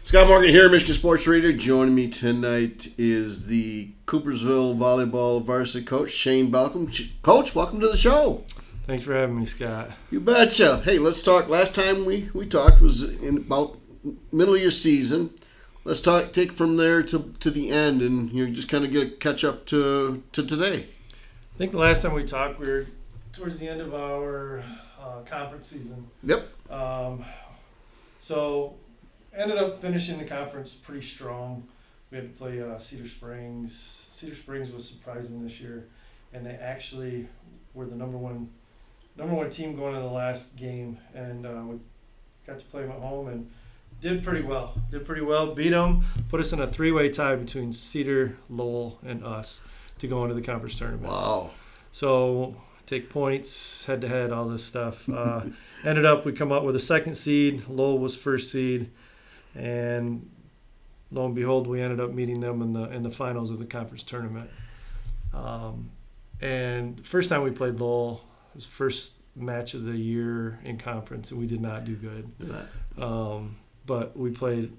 Scott Morgan here, Michigan Sports Radio. Joining me tonight is the Coopersville Volleyball varsity coach, Shane Balcom. Coach, welcome to the show. Thanks for having me, Scott. You betcha. Hey, let's talk. Last time we talked was in about middle of your season. Let's take from there to the end, and you just kind of catch up to today. I think the last time we talked, we were towards the end of our conference season. Yep. So ended up finishing the conference pretty strong. We had to play Cedar Springs. Cedar Springs was surprising this year, and they actually were the number one team going in the last game, and we got to play them at home and did pretty well. Beat them, put us in a three-way tie between Cedar, Lowell, and us to go into the conference tournament. Wow. So take points, head-to-head, all this stuff. Ended up, we come up with a second seed. Lowell was first seed. And lo and behold, we ended up meeting them in the finals of the conference tournament. And the first time we played Lowell, it was the first match of the year in conference, and we did not do good. But we played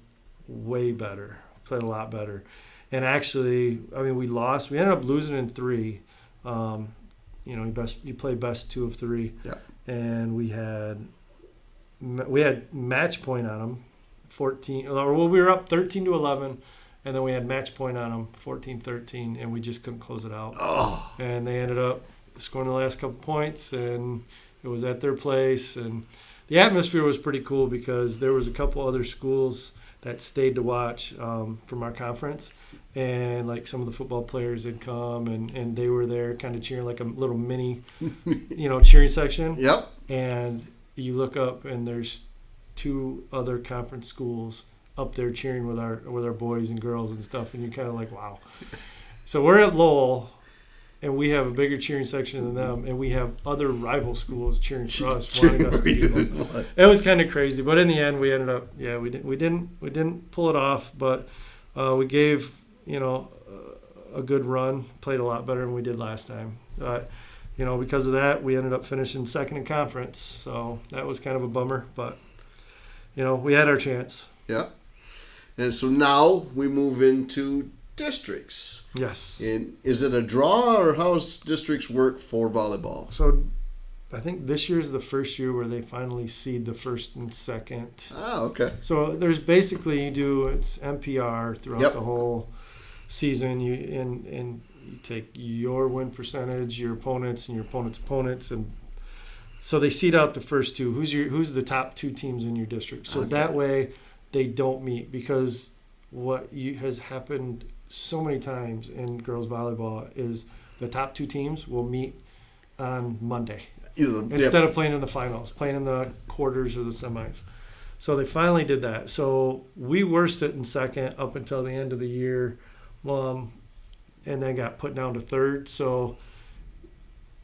way better. Played a lot better. And actually, we lost. We ended up losing in three. You play best 2 of 3. Yeah. And we had match point on them. 14. Well, we were up 13-11, and then we had match point on them, 14-13, and we just couldn't close it out. Oh. And they ended up scoring the last couple points, and it was at their place. And the atmosphere was pretty cool because there was a couple other schools that stayed to watch from our conference, and like some of the football players had come, and they were there kind of cheering, like a little mini, cheering section. Yep. And you look up, and there's 2 other conference schools up there cheering with our boys and girls and stuff, and you're kind of like, wow. So we're at Lowell, and we have a bigger cheering section than them, and we have other rival schools cheering for us, wanting us to beat them. It was kind of crazy, but in the end, we ended up, we didn't pull it off, but we gave a good run, played a lot better than we did last time. Because of that, we ended up finishing second in conference, so that was kind of a bummer, but we had our chance. Yeah. And so now we move into districts. Yes. And is it a draw, or how does districts work for volleyball? So I think this year is the first year where they finally seed the first and second. Ah, okay. So there's basically it's MPR throughout the whole season. You take your win percentage, your opponents, and your opponent's opponents, and so they seed out the first 2. Who's the top 2 teams in your district? So that way they don't meet, because what has happened so many times in girls volleyball is the top 2 teams will meet on Monday instead of playing in the finals, playing in the quarters or the semis. So they finally did that. So we were sitting second up until the end of the year, and then got put down to third. So.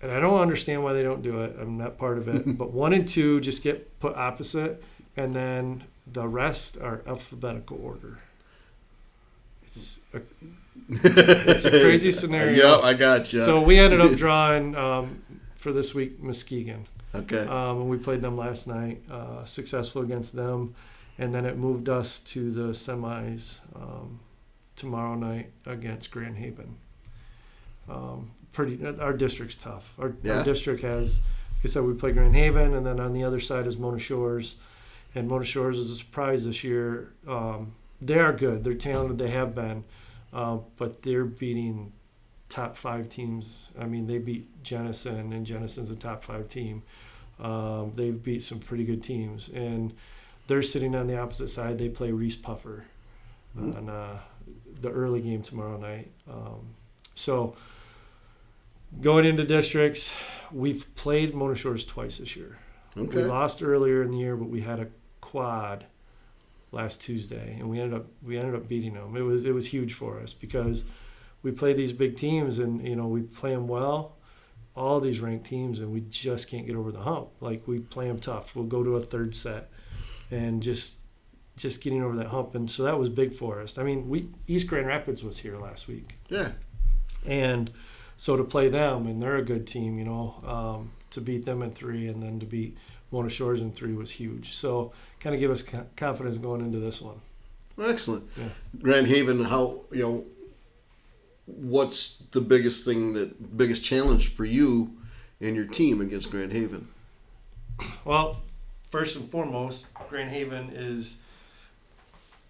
And I don't understand why they don't do it. I'm not part of it. But 1 and 2 just get put opposite, and then the rest are alphabetical order. It's a crazy scenario. Yep, I got you. So we ended up drawing for this week Muskegon. Okay. And we played them last night, successful against them, and then it moved us to the semis tomorrow night against Grand Haven. Our district's tough. Our district has, like I said, we play Grand Haven, and then on the other side is Mona Shores. And Mona Shores is a surprise this year. They are good. They're talented. They have been. But they're beating top 5 teams. They beat Jenison, and Jenison's a top 5 team. They've beat some pretty good teams. And they're sitting on the opposite side. They play Reese Puffer on the early game tomorrow night. So going into districts, we've played Mona Shores twice this year. Okay. We lost earlier in the year, but we had a quad last Tuesday, and we ended up beating them. It was huge for us because we play these big teams, and we play them well, all these ranked teams, and we just can't get over the hump. Like, we play them tough. We'll go to a third set, and just getting over that hump, and so that was big for us. East Grand Rapids was here last week. Yeah. And so to play them, and they're a good team, to beat them in 3 and then to beat Mona Shores in 3 was huge. So kind of give us confidence going into this one. Excellent. Yeah. Grand Haven, how, what's the biggest challenge for you and your team against Grand Haven? Well, first and foremost, Grand Haven is,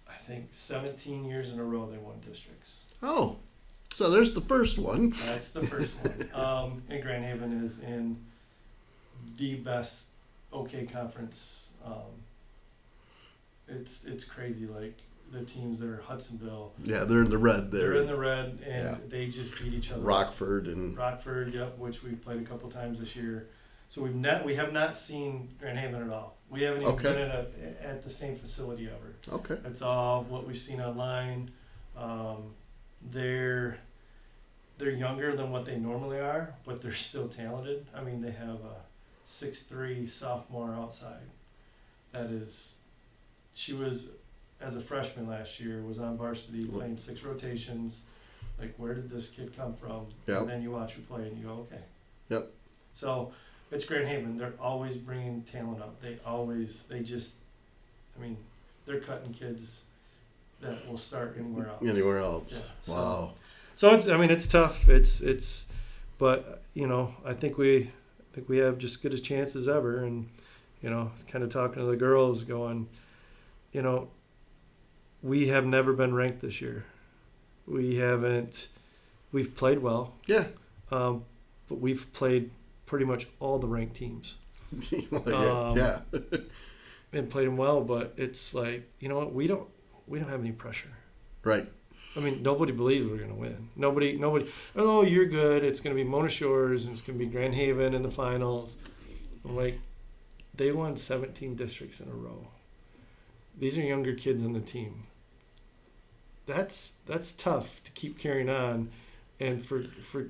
I think, 17 years in a row they won districts. Oh, so there's the first one. That's the first one. And Grand Haven is in the best OK conference. It's crazy. Like the teams there, Hudsonville. Yeah, they're in the red there. They're in the red, and they just beat each other. Rockford, yep, which we played a couple times this year. So we have not seen Grand Haven at all. We haven't even been at the same facility ever. Okay. That's all what we've seen online. They're younger than what they normally are, but they're still talented. I mean, they have a 6'3" sophomore outside. She was, as a freshman last year, was on varsity playing 6 rotations. Like, where did this kid come from? Yep. And then you watch her play and you go, okay. Yep. So it's Grand Haven. They're always bringing talent up. They're cutting kids that will start anywhere else. Yeah. Wow. So it's tough. But I think we have just good as chances ever. And it's kind of talking to the girls, going, we have never been ranked this year. We've played well. Yeah. But we've played pretty much all the ranked teams. Yeah. And played them well, but it's like, we don't have any pressure. Right. I mean, nobody believes we're going to win. Nobody, oh, you're good. It's going to be Mona Shores and it's going to be Grand Haven in the finals. I'm like, they won 17 districts in a row. These are younger kids on the team. That's tough to keep carrying on. And for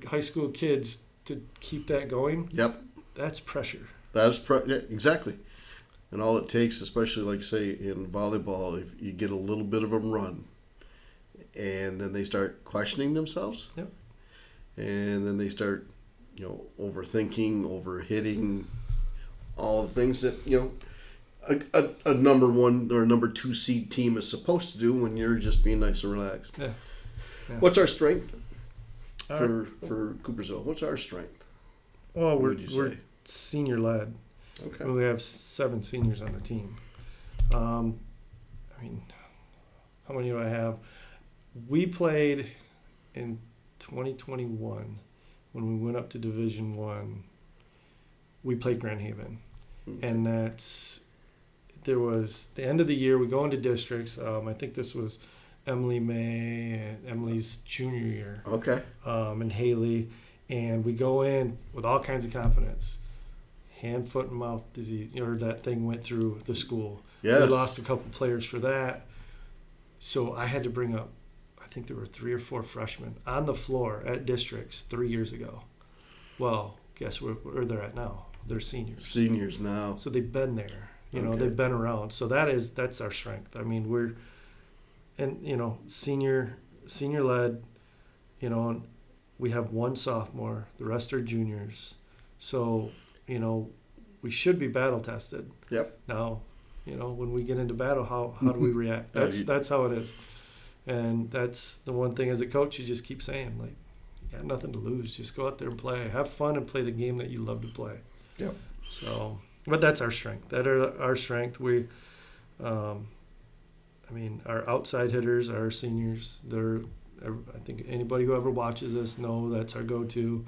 high school kids to keep that going, yep, that's pressure. Exactly. And all it takes, especially like say in volleyball, if you get a little bit of a run, and then they start questioning themselves. Yep. And then they start, overthinking, overhitting, all the things that a number 1 or number 2 seed team is supposed to do when you're just being nice and relaxed. Yeah. What's our strength for Coopersville? What's our strength? Well, we're senior led. Okay. We have 7 seniors on the team. How many do I have? We played in 2021 when we went up to Division I. We played Grand Haven, and there was the end of the year. We go into districts. I think this was Emily May and Emily's junior year. Okay. And Haley, and we go in with all kinds of confidence. Hand, foot, and mouth disease, or that thing went through the school. Yes. We lost a couple players for that. So I had to bring up, I think there were 3 or 4 freshmen on the floor at districts 3 years ago. Well, guess where they're at now? They're seniors. Seniors now. So they've been there. They've been around. So that's our strength. I mean, senior led, and we have 1 sophomore. The rest are juniors. So, we should be battle tested. Yep. Now, when we get into battle, how do we react? That's how it is. And that's the one thing as a coach you just keep saying, like, you got nothing to lose. Just go out there and play. Have fun and play the game that you love to play. Yep. So, but that's our strength. That are our strength. We, our outside hitters are our seniors. I think anybody who ever watches us know that's our go-to.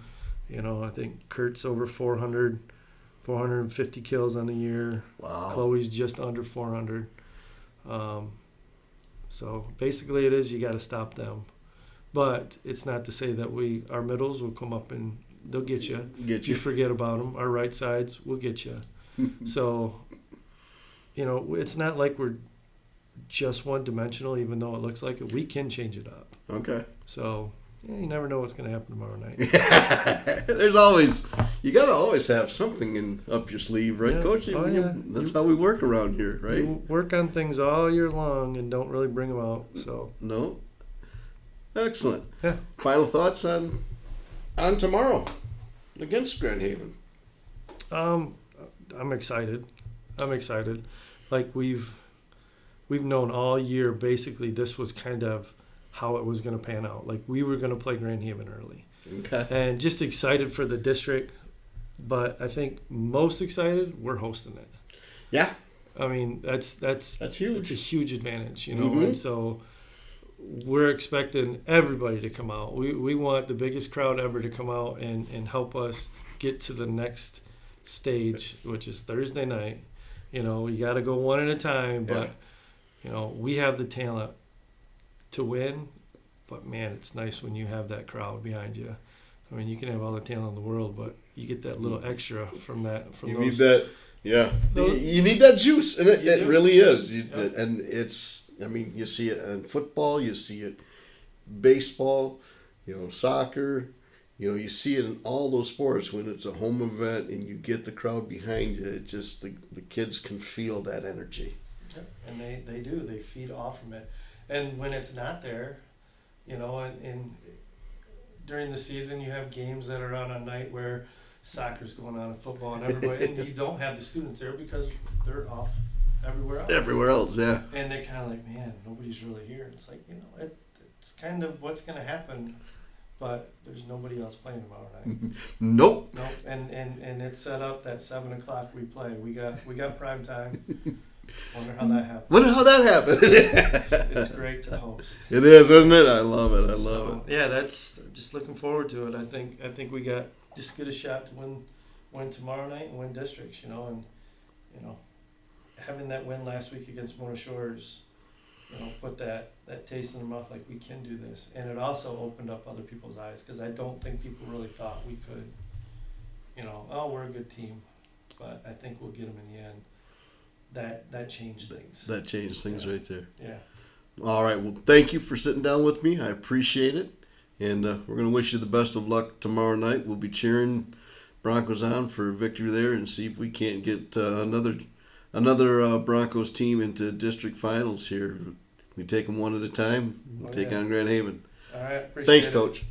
I think Kurt's over 450 kills on the year. Wow. Chloe's just under 400. So basically it is you got to stop them. But it's not to say that our middles will come up and they'll get you. You forget about them. Our right sides will get you. So, it's not like we're just one-dimensional, even though it looks like it. We can change it up. Okay. So, you never know what's going to happen tomorrow night. You got to always have something up your sleeve, right, Coach? That's how we work around here, right? You work on things all year long and don't really bring them out. So no. Excellent. Yeah. Final thoughts on tomorrow against Grand Haven? I'm excited. Like we've we've known all year basically this was kind of how it was going to pan out. Like we were going to play Grand Haven early. Okay. And just excited for the district, but I think most excited we're hosting it. Yeah. I mean, that's huge. It's a huge advantage, you know. Mm-hmm. And so we're expecting everybody to come out. We want the biggest crowd ever to come out and help us get to the next stage, which is Thursday night. You know, you got to go one at a time, but you know, we have the talent to win. But man, it's nice when you have that crowd behind you. I mean, you can have all the talent in the world, but you get that little extra from that. From you those. need that, yeah. You need that juice, and it really is. Yep. And it's, I mean, you see it in football, you see it baseball, you know, soccer. You know, you see it in all those sports when it's a home event and you get the crowd behind you. It just the kids can feel that energy. Yep. And they do. They feed off from it. And when it's not there, you know, and during the season you have games that are on a night where soccer's going on and football and everybody, and you don't have the students there because they're off everywhere else. Everywhere else, yeah. And they're kind of like, man, nobody's really here. It's like, you know, it's kind of what's going to happen, but there's nobody else playing tomorrow night. Nope. Nope. And it's set up that 7 o'clock we play. We got prime time. Wonder how that happened. Wonder how that happened. It's great to host. It is, isn't it? I love it. I love it. Yeah, that's just looking forward to it. I think we got just get a shot to win tomorrow night and win districts, you know, and you know, having that win last week against Mona Shores, you know, put that taste in their mouth like we can do this, and it also opened up other people's eyes because I don't think people really thought we could, you know, oh, we're a good team, but I think we'll get them in the end. That changed things. That changed things right there. Yeah. All right. Well, thank you for sitting down with me. I appreciate it. And we're going to wish you the best of luck tomorrow night. We'll be cheering Broncos on for victory there and see if we can't get another Broncos team into district finals here. We take them one at a time. We'll take on Grand Haven. All right. Appreciate Thanks, it. Coach.